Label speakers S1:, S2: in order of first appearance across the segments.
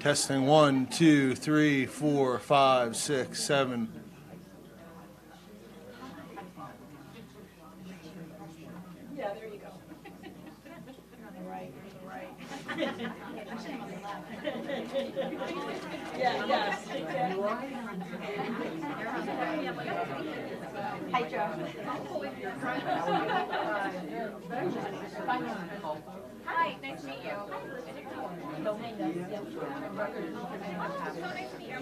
S1: Testing 1, 2, 3, 4, 5, 6, 7.
S2: Yeah, there you go. You're on the right, you're on the right. Actually, I'm on the left. Yeah. Hi, Joe.
S3: Hi, nice to meet you.
S2: So nice to meet you.
S3: I'm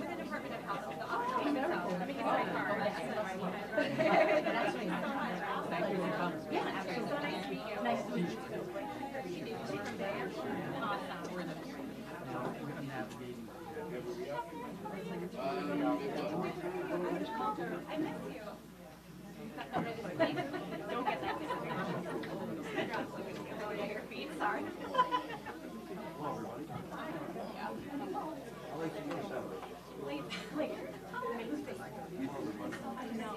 S3: with the Department of Health. The office is itself. Let me get my card. Yeah, absolutely. So nice to meet you.
S2: Nice to meet you.
S3: I miss you. Don't get that. Your feet, sorry.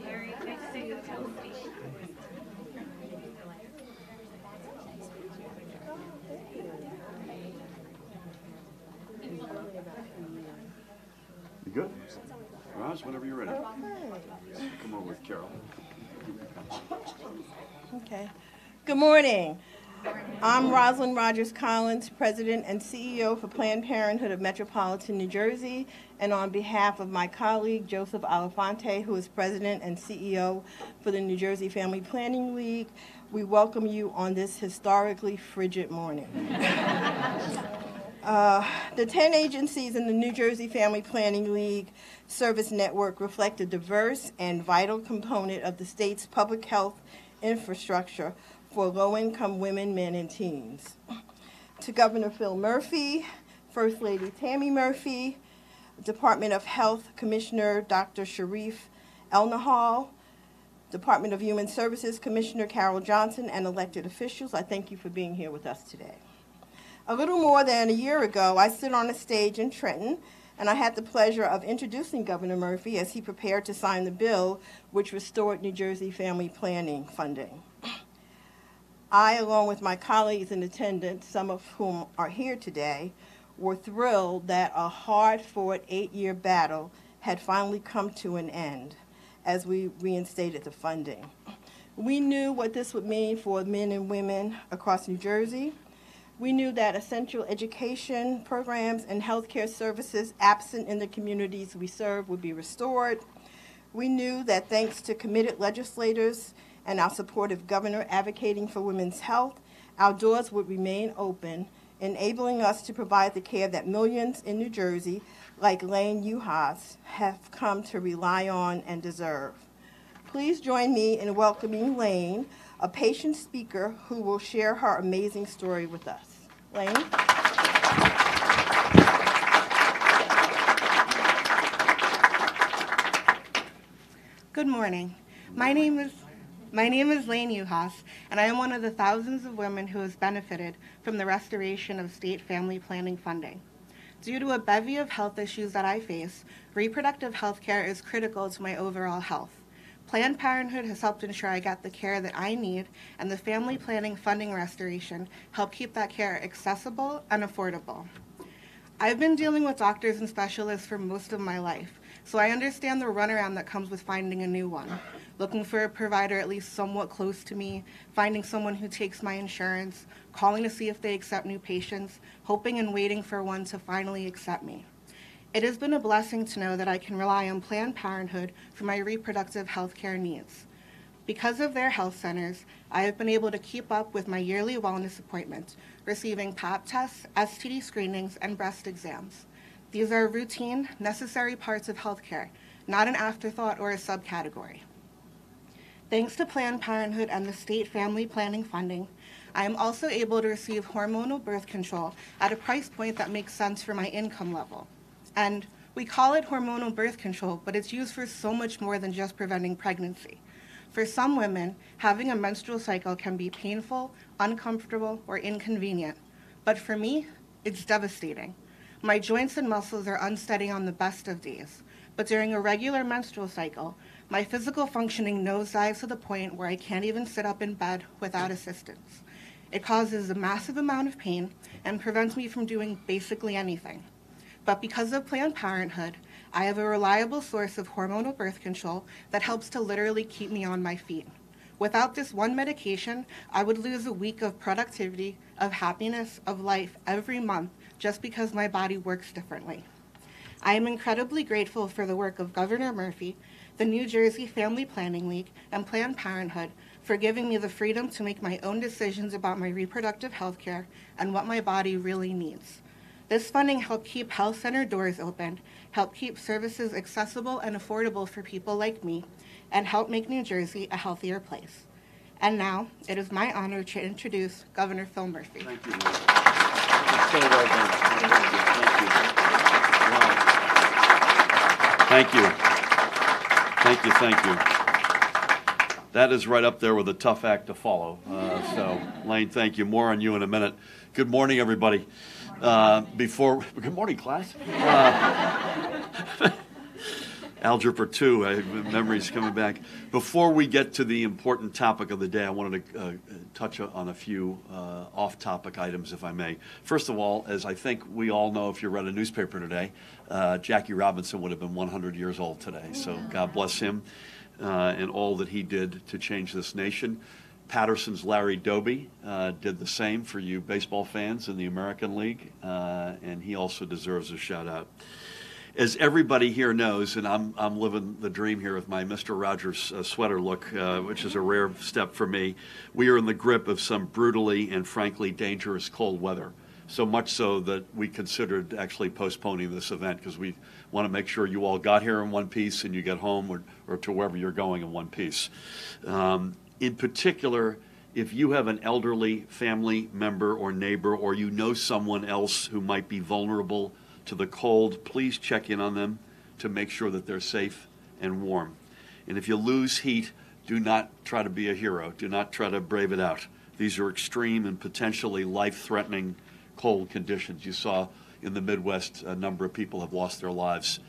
S3: Very nice to see you.
S4: You good? Raj, whenever you're ready. Come over with Carol.
S5: Okay. Good morning. I'm Rosalind Rogers Collins, President and CEO for Planned Parenthood of Metropolitan New Jersey, and on behalf of my colleague Joseph Alafante, who is President and CEO for the New Jersey Family Planning League, we welcome you on this historically frigid morning. The 10 agencies in the New Jersey Family Planning League service network reflect a diverse and vital component of the state's public health infrastructure for low-income women, men, and teens. To Governor Phil Murphy, First Lady Tammy Murphy, Department of Health Commissioner Dr. Sharif Elnahal, Department of Human Services Commissioner Carol Johnson, and elected officials, I thank you for being here with us today. A little more than a year ago, I stood on a stage in Trenton, and I had the pleasure of introducing Governor Murphy as he prepared to sign the bill which restored New Jersey family planning funding. I, along with my colleagues in attendance, some of whom are here today, were thrilled that a hard-fought 8-year battle had finally come to an end as we reinstated the funding. We knew what this would mean for men and women across New Jersey. We knew that essential education programs and healthcare services absent in the communities we serve would be restored. We knew that thanks to committed legislators and our supportive governor advocating for women's health, our doors would remain open, enabling us to provide the care that millions in New Jersey, like Lane Uhas, have come to rely on and deserve. Please join me in welcoming Lane, a patient speaker who will share her amazing story with us. Lane?
S6: Good morning. My name is Lane Uhas, and I am one of the thousands of women who has benefited from the restoration of state family planning funding. Due to a bevy of health issues that I face, reproductive health care is critical to my overall health. Planned Parenthood has helped ensure I get the care that I need, and the family planning funding restoration helped keep that care accessible and affordable. I've been dealing with doctors and specialists for most of my life, so I understand the runaround that comes with finding a new one. Looking for a provider at least somewhat close to me, finding someone who takes my insurance, calling to see if they accept new patients, hoping and waiting for one to finally accept me. It has been a blessing to know that I can rely on Planned Parenthood for my reproductive health care needs. Because of their health centers, I have been able to keep up with my yearly wellness appointments, receiving Pap tests, STD screenings, and breast exams. These are routine, necessary parts of healthcare, not an afterthought or a subcategory. Thanks to Planned Parenthood and the state family planning funding, I am also able to receive hormonal birth control at a price point that makes sense for my income level. And we call it hormonal birth control, but it's used for so much more than just preventing pregnancy. For some women, having a menstrual cycle can be painful, uncomfortable, or inconvenient. But for me, it's devastating. My joints and muscles are unsteady on the best of days. But during a regular menstrual cycle, my physical functioning nosedives to the point where I can't even sit up in bed without assistance. It causes a massive amount of pain and prevents me from doing basically anything. But because of Planned Parenthood, I have a reliable source of hormonal birth control that helps to literally keep me on my feet. Without this one medication, I would lose a week of productivity, of happiness, of life every month just because my body works differently. I am incredibly grateful for the work of Governor Murphy, the New Jersey Family Planning League, and Planned Parenthood for giving me the freedom to make my own decisions about my reproductive health care and what my body really needs. This funding helped keep health center doors open, helped keep services accessible and affordable for people like me, and helped make New Jersey a healthier place. And now, it is my honor to introduce Governor Phil Murphy.
S4: Thank you, Lynn. So well done. Thank you. Wow. Thank you. That is right up there with a tough act to follow. So, Lane, thank you. More on you in a minute. Good morning, everybody. Good morning, class. Algebra 2, memories coming back. Before we get to the important topic of the day, I wanted to touch on a few off-topic items, if I may. First of all, as I think we all know if you read a newspaper today, Jackie Robinson would have been 100 years old today. So God bless him and all that he did to change this nation. Patterson's Larry Doby did the same for you baseball fans in the American League, and he also deserves a shout-out. As everybody here knows, and I'm living the dream here with my Mr. Rogers sweater look, which is a rare step for me, we are in the grip of some brutally and frankly dangerous cold weather. So much so that we considered actually postponing this event because we want to make sure you all got here in one piece and you get home or to wherever you're going in one piece. In particular, if you have an elderly family member or neighbor or you know someone else who might be vulnerable to the cold, please check in on them to make sure that they're safe and warm. And if you lose heat, do not try to be a hero. Do not try to brave it out. These are extreme and potentially life-threatening cold conditions. You saw in the Midwest a number of people have lost their lives,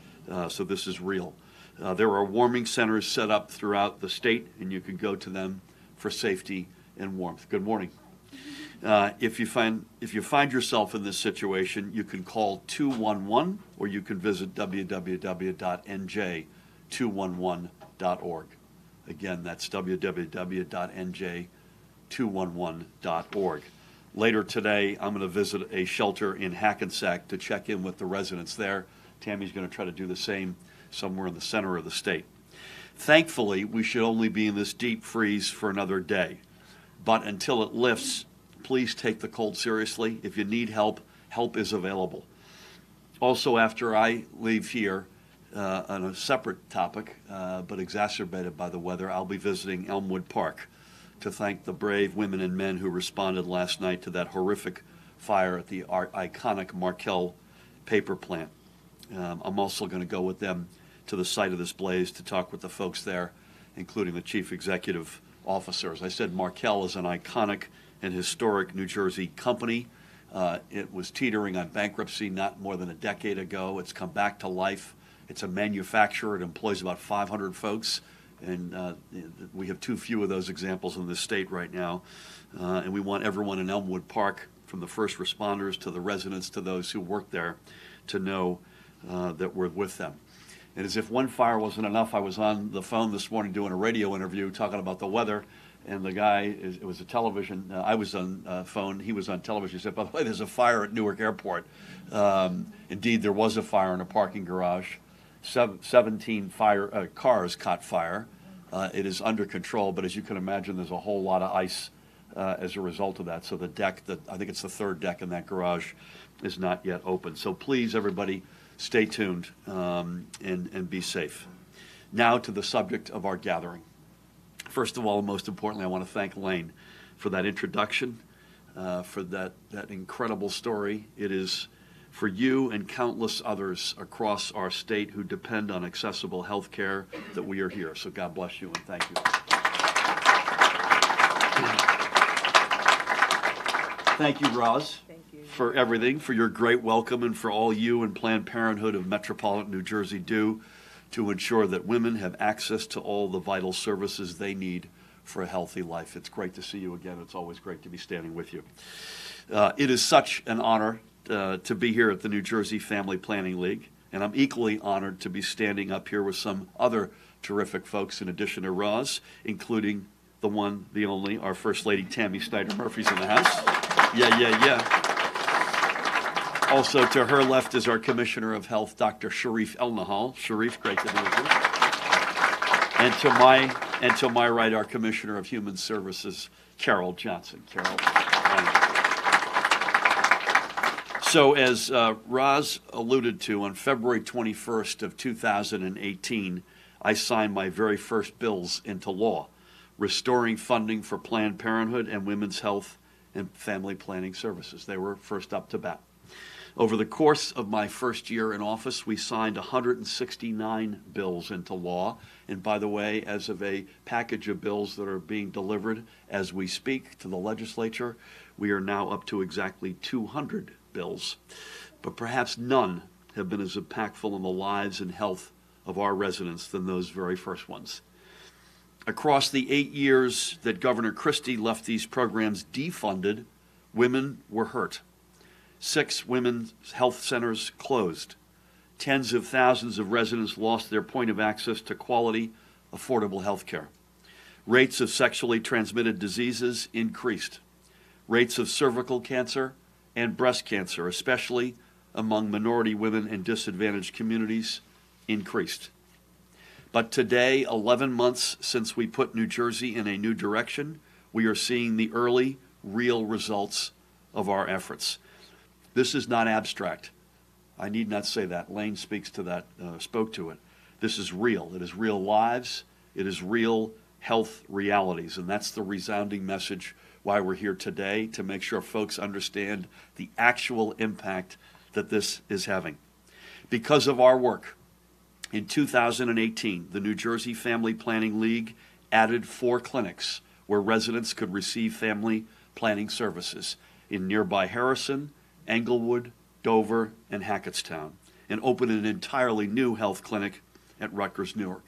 S4: so this is real. There are warming centers set up throughout the state, and you can go to them for safety and warmth. Good morning. If you find yourself in this situation, you can call 211 or you can visit www.nj211.org. Again, that's www.nj211.org. Later today, I'm going to visit a shelter in Hackensack to check in with the residents there. Tammy's going to try to do the same somewhere in the center of the state. Thankfully, we should only be in this deep freeze for another day. But until it lifts, please take the cold seriously. If you need help, help is available. Also, after I leave here, on a separate topic, but exacerbated by the weather, I'll be visiting Elmwood Park to thank the brave women and men who responded last night to that horrific fire at the iconic Markel paper plant. I'm also going to go with them to the site of this blaze to talk with the folks there, including the chief executive officer. As I said, Markel is an iconic and historic New Jersey company. It was teetering on bankruptcy not more than a decade ago. It's come back to life. It's a manufacturer. It employs about 500 folks, and we have too few of those examples in this state right now. And we want everyone in Elmwood Park, from the first responders to the residents to those who work there, to know that we're with them. And as if one fire wasn't enough, I was on the phone this morning doing a radio interview talking about the weather, and the guy, it was a television, I was on phone, he was on television. He said, by the way, there's a fire at Newark Airport. Indeed, there was a fire in a parking garage. 17 cars caught fire. It is under control, but as you can imagine, there's a whole lot of ice as a result of that. So the deck, I think it's the third deck in that garage, is not yet open. So please, everybody, stay tuned and be safe. Now to the subject of our gathering. First of all, and most importantly, I want to thank Lane for that introduction, for that incredible story. It is for you and countless others across our state who depend on accessible health care that we are here. So God bless you and thank you. Thank you, Roz, for everything, for your great welcome, and for all you and Planned Parenthood of Metropolitan New Jersey do to ensure that women have access to all the vital services they need for a healthy life. It's great to see you again. It's always great to be standing with you. It is such an honor to be here at the New Jersey Family Planning League, and I'm equally honored to be standing up here with some other terrific folks in addition to Roz, including the one, the only, our First Lady Tammy Snyder-Murphy's in the house. Yeah. Also to her left is our Commissioner of Health, Dr. Sharif El-Nahal. Sharif, great to be with you. And to my right, our Commissioner of Human Services, Carol Johnson. Carol. So as Roz alluded to, on February 21st of 2018, I signed my very first bills into law, restoring funding for Planned Parenthood and women's health and family planning services. They were first up to bat. Over the course of my first year in office, we signed 169 bills into law. And by the way, as of a package of bills that are being delivered as we speak to the legislature, we are now up to exactly 200 bills. But perhaps none have been as impactful in the lives and health of our residents than those very first ones. Across the 8 years that Governor Christie left these programs defunded, women were hurt. 6 women's health centers closed. Tens of thousands of residents lost their point of access to quality, affordable health care. Rates of sexually transmitted diseases increased. Rates of cervical cancer and breast cancer, especially among minority women and disadvantaged communities, increased. But today, 11 months since we put New Jersey in a new direction, we are seeing the early, real results of our efforts. This is not abstract. I need not say that. Lane speaks to that, spoke to it. This is real. It is real lives. It is real health realities. And that's the resounding message why we're here today, to make sure folks understand the actual impact that this is having. Because of our work, in 2018, the New Jersey Family Planning League added 4 clinics where residents could receive family planning services in nearby Harrison, Englewood, Dover, and Hackettstown, and opened an entirely new health clinic at Rutgers, Newark.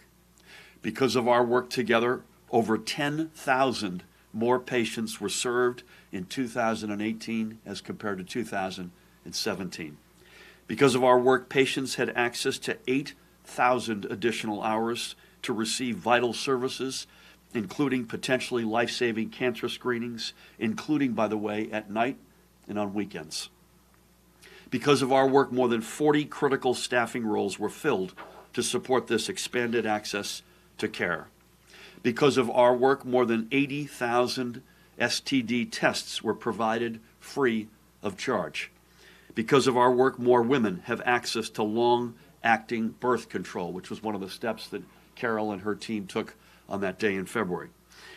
S4: Because of our work together, over 10,000 more patients were served in 2018 as compared to 2017. Because of our work, patients had access to 8,000 additional hours to receive vital services, including potentially life-saving cancer screenings, including, by the way, at night and on weekends. Because of our work, more than 40 critical staffing roles were filled to support this expanded access to care. Because of our work, more than 80,000 STD tests were provided free of charge. Because of our work, more women have access to long-acting birth control, which was one of the steps that Carol and her team took on that day in February.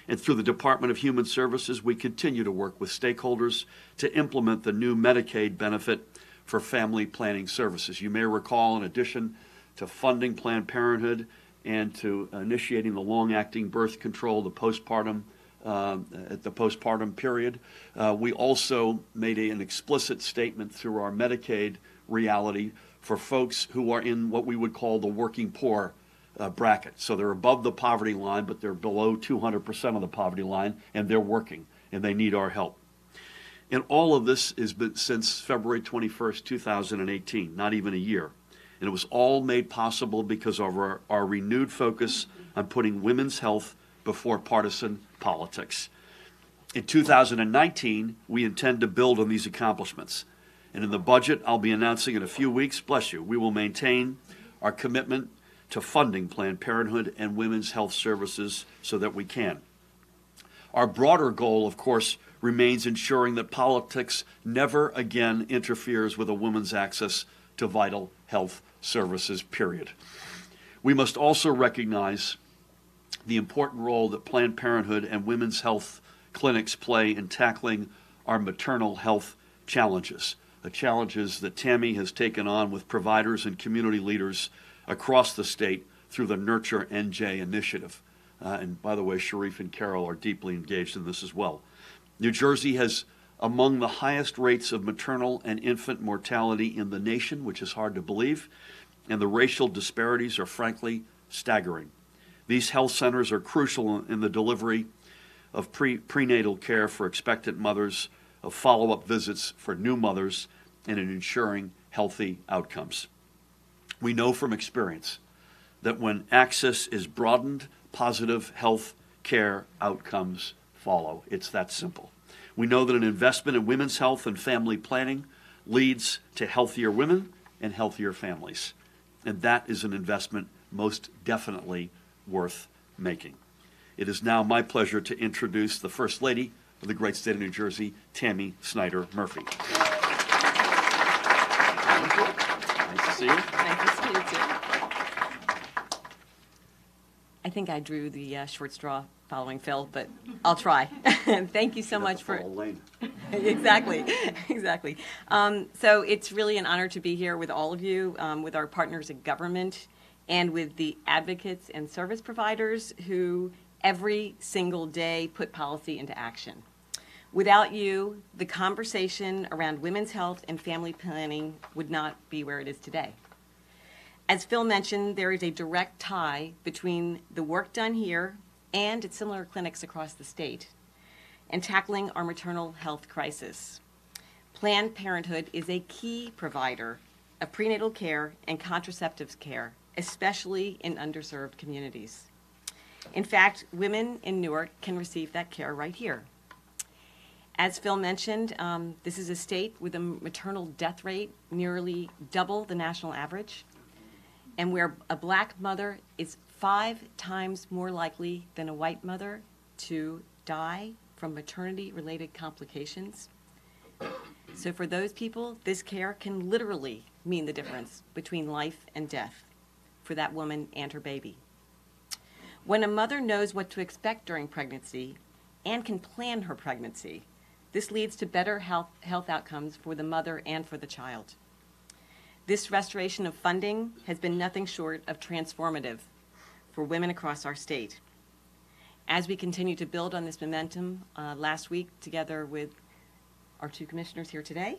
S4: And through the Department of Human Services, we continue to work with stakeholders to implement the new Medicaid benefit for family planning services. You may recall, in addition to funding Planned Parenthood and to initiating the long-acting birth control, the postpartum at the postpartum period, we also made an explicit statement through our Medicaid reality for folks who are in what we would call the working poor bracket. So they're above the poverty line, but they're below 200% of the poverty line, and they're working, and they need our help. And all of this has been since February 21st, 2018, not even a year. And it was all made possible because of our renewed focus on putting women's health before partisan politics. In 2019, we intend to build on these accomplishments. And in the budget I'll be announcing in a few weeks, bless you, we will maintain our commitment to funding Planned Parenthood and women's health services so that we can. Our broader goal, of course, remains ensuring that politics never again interferes with a woman's access to vital health services, period. We must also recognize the important role that Planned Parenthood and women's health clinics play in tackling our maternal health challenges, the challenges that Tammy has taken on with providers and community leaders across the state through the Nurture NJ initiative. And by the way, Sharif and Carol are deeply engaged in this as well. New Jersey has among the highest rates of maternal and infant mortality in the nation, which is hard to believe, and the racial disparities are frankly staggering. These health centers are crucial in the delivery of prenatal care for expectant mothers, of follow-up visits for new mothers, and in ensuring healthy outcomes. We know from experience that when access is broadened, positive health care outcomes follow. It's that simple. We know that an investment in women's health and family planning leads to healthier women and healthier families. And that is an investment most definitely worth making. It is now my pleasure to introduce the First Lady of the great state of New Jersey, Tammy Snyder Murphy. Nice to see you.
S7: Nice to see you too. I think I drew the short straw following Phil, but I'll try. Thank you so much for. Exactly. So it's really an honor to be here with all of you, with our partners in government, and with the advocates and service providers who every single day put policy into action. Without you, the conversation around women's health and family planning would not be where it is today. As Phil mentioned, there is a direct tie between the work done here and at similar clinics across the state and tackling our maternal health crisis. Planned Parenthood is a key provider of prenatal care and contraceptive care, especially in underserved communities. In fact, women in Newark can receive that care right here. As Phil mentioned, this is a state with a maternal death rate nearly double the national average, and where a black mother is 5 times more likely than a white mother to die from maternity-related complications. So for those people, this care can literally mean the difference between life and death for that woman and her baby. When a mother knows what to expect during pregnancy and can plan her pregnancy, this leads to better health outcomes for the mother and for the child. This restoration of funding has been nothing short of transformative for women across our state. As we continue to build on this momentum, last week, together with our 2 commissioners here today,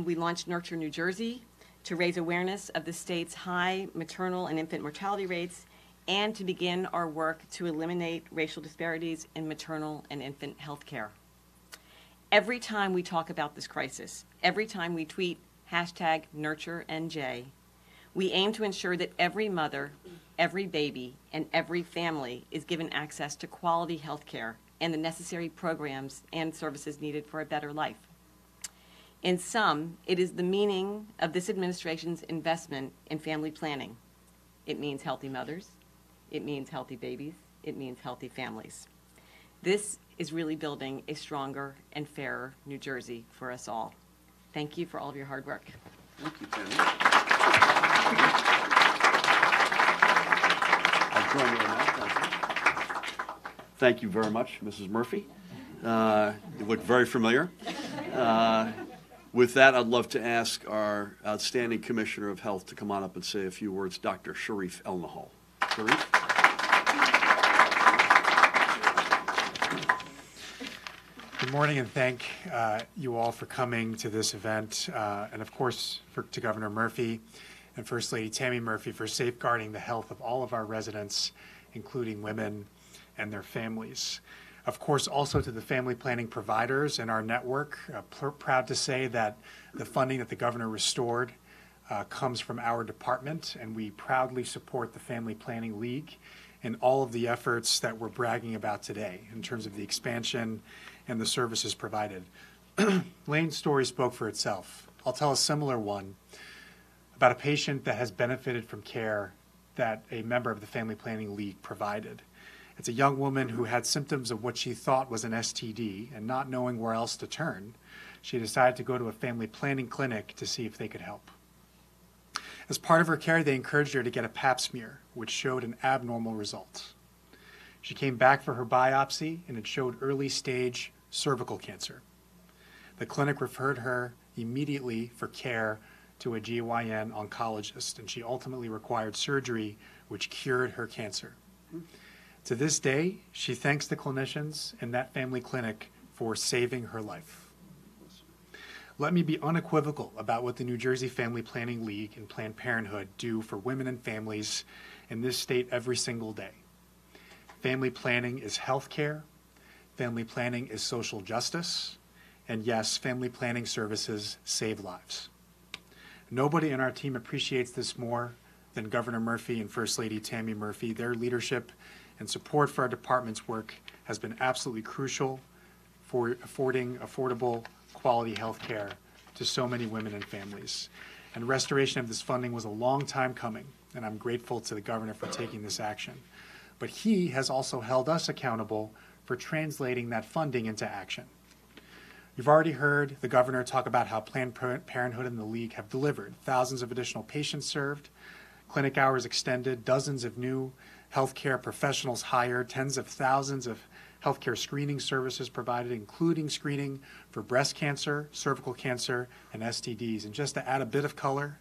S7: we launched Nurture New Jersey to raise awareness of the state's high maternal and infant mortality rates and to begin our work to eliminate racial disparities in maternal and infant health care. Every time we talk about this crisis, every time we tweet #NurtureNJ, we aim to ensure that every mother, every baby, and every family is given access to quality health care and the necessary programs and services needed for a better life. In sum, it is the meaning of this administration's investment in family planning. It means healthy mothers, it means healthy babies, it means healthy families. This is really building a stronger and fairer New Jersey for us all. Thank you for all of your hard work.
S4: Thank you, Tammy. I'll join you in that. Thank you very much, Mrs. Murphy. You look very familiar. With that, I'd love to ask our outstanding Commissioner of Health to come on up and say a few words, Dr. Sharif El-Nahal. Sharif?
S8: Good morning, and thank you all for coming to this event, and of course to Governor Murphy and First Lady Tammy Murphy for safeguarding the health of all of our residents, including women and their families. Of course, also to the family planning providers in our network. Proud to say that the funding that the governor restored comes from our department, and we proudly support the Family Planning League in all of the efforts that we're bragging about today in terms of the expansion and the services provided. Lane's story spoke for itself. I'll tell a similar one about a patient that has benefited from care that a member of the Family Planning League provided. It's a young woman who had symptoms of what she thought was an STD, and not knowing where else to turn, she decided to go to a family planning clinic to see if they could help. As part of her care, they encouraged her to get a pap smear, which showed an abnormal result. She came back for her biopsy, and it showed early stage cervical cancer. The clinic referred her immediately for care to a GYN oncologist, and she ultimately required surgery, which cured her cancer. To this day, she thanks the clinicians in that family clinic for saving her life. Let me be unequivocal about what the New Jersey Family Planning League and Planned Parenthood do for women and families in this state every single day. Family planning is health care. Family planning is social justice. And yes, family planning services save lives. Nobody in our team appreciates this more than Governor Murphy and First Lady Tammy Murphy. Their leadership and support for our department's work has been absolutely crucial for affording affordable, quality health care to so many women and families. And restoration of this funding was a long time coming, and I'm grateful to the governor for taking this action. But he has also held us accountable for translating that funding into action. You've already heard the governor talk about how Planned Parenthood and the League have delivered thousands of additional patients served, clinic hours extended, dozens of new healthcare professionals hired, tens of thousands of healthcare screening services provided, including screening for breast cancer, cervical cancer, and STDs. And just to add a bit of color,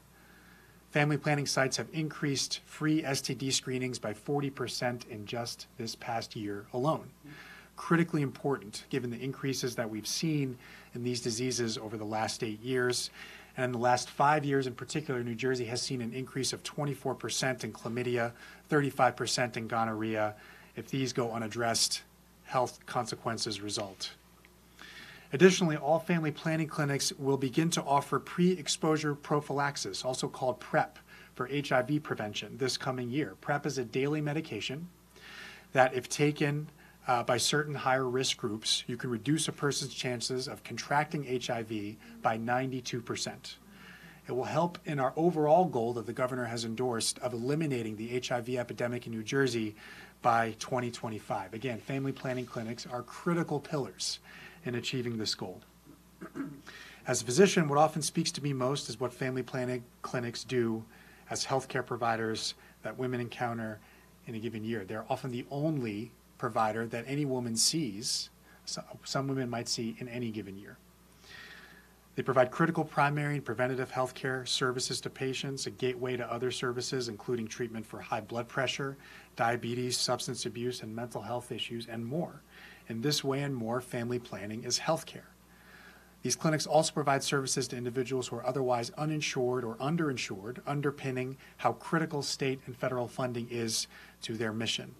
S8: family planning sites have increased free STD screenings by 40% in just this past year alone. Critically important given the increases that we've seen in these diseases over the last 8 years. And in the last 5 years in particular, New Jersey has seen an increase of 24% in chlamydia, 35% in gonorrhea. If these go unaddressed, health consequences result. Additionally, all family planning clinics will begin to offer pre-exposure prophylaxis, also called PrEP, for HIV prevention this coming year. PrEP is a daily medication that, if taken by certain higher risk groups, you can reduce a person's chances of contracting HIV by 92%. It will help in our overall goal that the governor has endorsed of eliminating the HIV epidemic in New Jersey by 2025. Again, family planning clinics are critical pillars in achieving this goal. As a physician, what often speaks to me most is what family planning clinics do as healthcare providers that women encounter in a given year. They're often the only provider that any woman sees, some women might see in any given year. They provide critical primary and preventative health care services to patients, a gateway to other services, including treatment for high blood pressure, diabetes, substance abuse, and mental health issues, and more. In this way and more, family planning is health care. These clinics also provide services to individuals who are otherwise uninsured or underinsured, underpinning how critical state and federal funding is to their mission.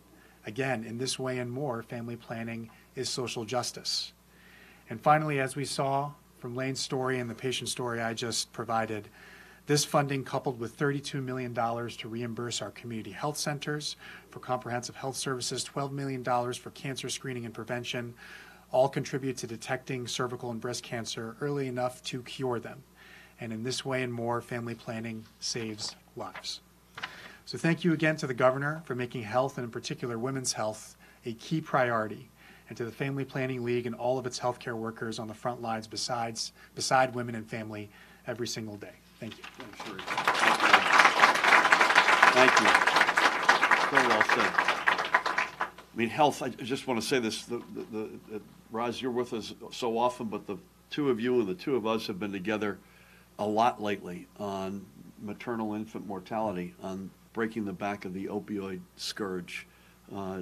S8: Again, in this way and more, family planning is social justice. And finally, as we saw from Lane's story and the patient story I just provided, this funding, coupled with $32 million to reimburse our community health centers for comprehensive health services, $12 million for cancer screening and prevention, all contribute to detecting cervical and breast cancer early enough to cure them. And in this way and more, family planning saves lives. So thank you again to the governor for making health, and in particular women's health, a key priority, and to the Family Planning League and all of its healthcare workers on the front lines beside women and family every single day. Thank you.
S4: Thank you. Very well said. I mean, health, I just want to say this, Roz, you're with us so often, but the two of you and the two of us have been together a lot lately on maternal infant mortality, on breaking the back of the opioid scourge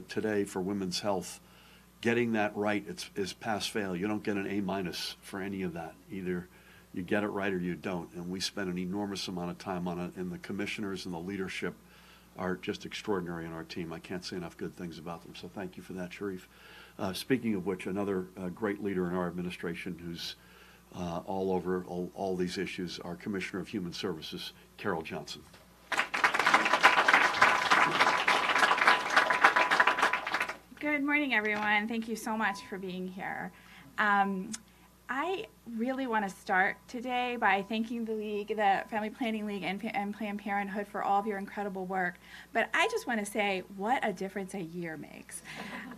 S4: today for women's health. Getting that right is pass-fail. You don't get an A- for any of that. Either you get it right or you don't. And we spend an enormous amount of time on it, and the commissioners and the leadership are just extraordinary on our team. I can't say enough good things about them, so thank you for that, Sharif. Speaking of which, another great leader in our administration who's all over all these issues, our Commissioner of Human Services, Carol Johnson.
S3: Good morning, everyone. Thank you so much for being here. I really want to start today by thanking the League, the Family Planning League, and Planned Parenthood for all of your incredible work. But I just want to say what a difference a year makes.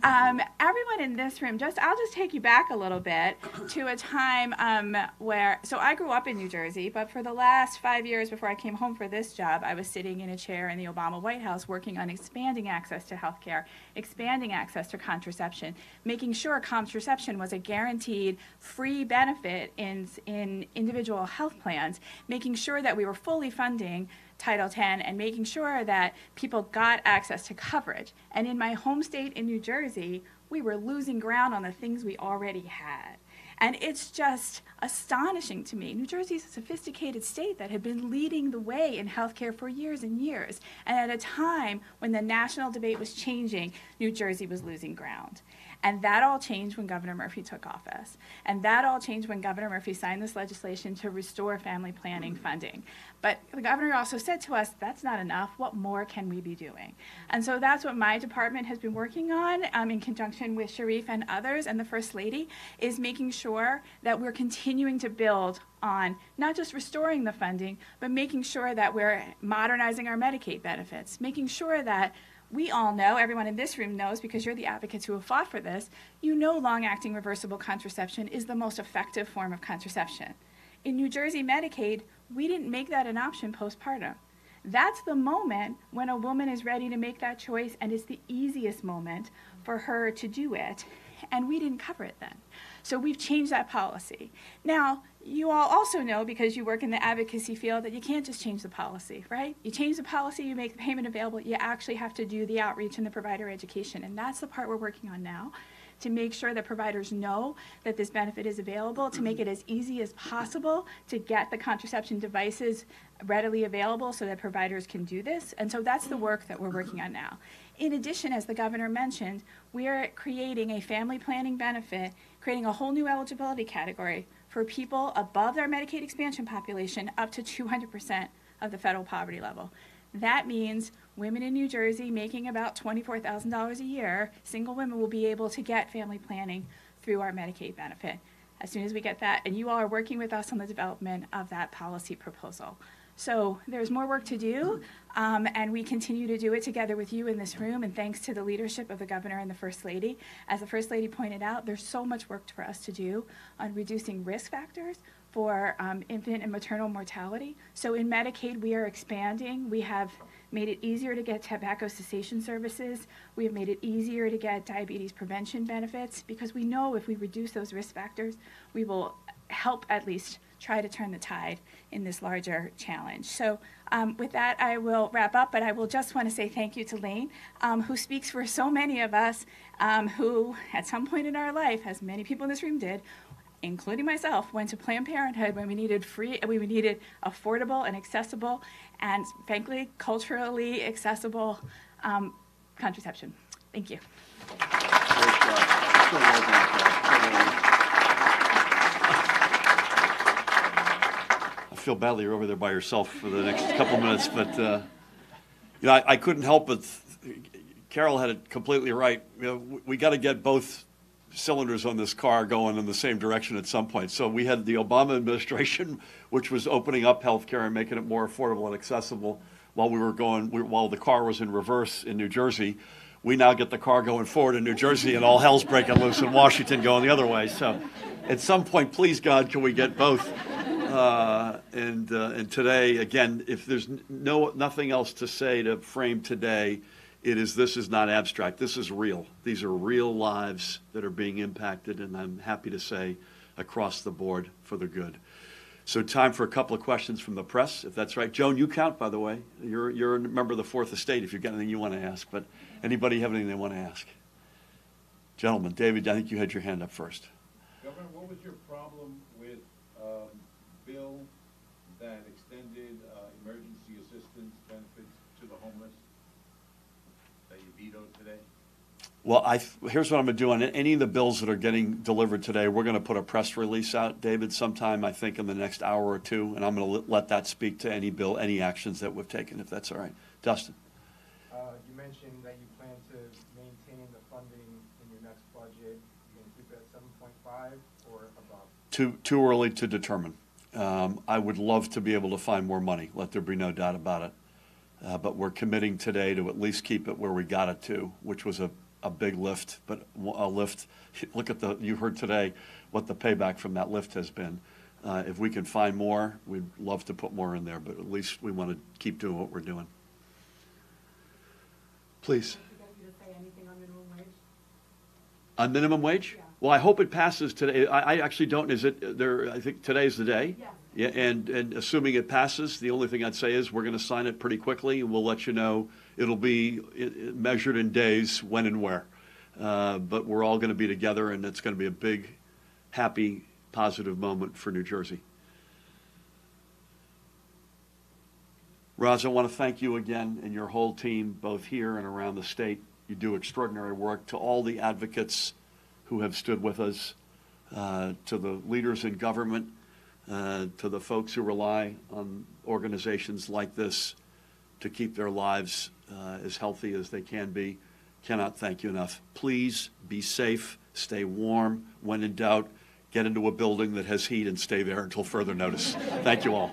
S3: Everyone in this room, I'll just take you back a little bit to a time so I grew up in New Jersey, but for the last 5 years before I came home for this job, I was sitting in a chair in the Obama White House working on expanding access to health care, expanding access to contraception, making sure contraception was a guaranteed free benefit in individual health plans, making sure that we were fully funding Title X and making sure that people got access to coverage. And in my home state in New Jersey, we were losing ground on the things we already had. And it's just astonishing to me. New Jersey is a sophisticated state that had been leading the way in healthcare for years and years. And at a time when the national debate was changing, New Jersey was losing ground. And that all changed when Governor Murphy took office. And that all changed when Governor Murphy signed this legislation to restore family planning funding. But the governor also said to us, that's not enough. What more can we be doing? And so that's what my department has been working on in conjunction with Sharif and others and the First Lady, is making sure that we're continuing to build on not just restoring the funding, but making sure that we're modernizing our Medicaid benefits, making sure that we all know, everyone in this room knows, because you're the advocates who have fought for this, you know long-acting reversible contraception is the most effective form of contraception. In New Jersey Medicaid, we didn't make that an option postpartum. That's the moment when a woman is ready to make that choice, and it's the easiest moment for her to do it, and we didn't cover it then. So we've changed that policy. Now, you all also know, because you work in the advocacy field, that you can't just change the policy, right? You change the policy, you make the payment available, you actually have to do the outreach and the provider education, and that's the part we're working on now, to make sure that providers know that this benefit is available, to make it as easy as possible to get the contraception devices readily available so that providers can do this. And so that's the work that we're working on now. In addition, as the governor mentioned, we are creating a family planning benefit, creating a whole new eligibility category for people above their Medicaid expansion population up to 200% of the federal poverty level. That means women in New Jersey making about $24,000 a year, single women, will be able to get family planning through our Medicaid benefit as soon as we get that. And you all are working with us on the development of that policy proposal. So there's more work to do, and we continue to do it together with you in this room, and thanks to the leadership of the governor and the First Lady. As the First Lady pointed out, there's so much work for us to do on reducing risk factors for infant and maternal mortality. So in Medicaid, we are expanding. We have made it easier to get tobacco cessation services. We have made it easier to get diabetes prevention benefits, because we know if we reduce those risk factors, we will help at least try to turn the tide in this larger challenge. So with that, I will wrap up, but I will just want to say thank you to Lane, who speaks for so many of us who, at some point in our life, as many people in this room did, including myself, went to Planned Parenthood when we needed affordable and accessible and, frankly, culturally accessible contraception. Thank you.
S4: I feel badly you're over there by yourself for the next couple minutes, but you know, I couldn't help but Carol had it completely right. You know, we got to get both cylinders on this car going in the same direction at some point. So we had the Obama administration, which was opening up healthcare and making it more affordable and accessible while while the car was in reverse in New Jersey. We now get the car going forward in New Jersey, and all hell's breaking loose in Washington going the other way. So at some point, please God, can we get both? And today, again, if there's nothing else to say to frame today, this is not abstract. This is real. These are real lives that are being impacted, and I'm happy to say across the board for the good. So time for a couple of questions from the press, if that's right. Joan, you count, by the way. You're a member of the Fourth Estate if you've got anything you want to ask. But anybody have anything they want to ask? Gentlemen, David, I think you had your hand up first.
S9: Governor, what was your problem with bill that extended emergency assistance benefits to the homeless that you vetoed today?
S4: Well, here's what I'm going to do on any of the bills that are getting delivered today. We're going to put a press release out, David, sometime, I think, in the next hour or two, and I'm going to let that speak to any bill, any actions that we've taken, if that's all right. Dustin.
S10: You mentioned that you plan to maintain the funding in your next budget. You're going to keep it at 7.5 or above?
S4: Too early to determine. I would love to be able to find more money, let there be no doubt about it. But we're committing today to at least keep it where we got it to, which was a big lift, but a lift. Look at you heard today what the payback from that lift has been. If we can find more, we'd love to put more in there, but at least we want to keep doing what we're doing. Please.
S2: You to say anything on minimum wage?
S4: On minimum wage?
S2: Yeah.
S4: Well, I hope it passes today. I actually don't. Is it there? I think today's the day.
S2: Yeah.
S4: Yeah, and assuming it passes, the only thing I'd say is we're going to sign it pretty quickly, and we'll let you know. It'll be measured in days, when and where. But we're all going to be together, and it's going to be a big, happy, positive moment for New Jersey. Roz, I want to thank you again and your whole team, both here and around the state. You do extraordinary work. To all the advocates who have stood with us, to the leaders in government, to the folks who rely on organizations like this to keep their lives as healthy as they can be. Cannot thank you enough. Please be safe, stay warm. When in doubt, get into a building that has heat and stay there until further notice. Thank you all.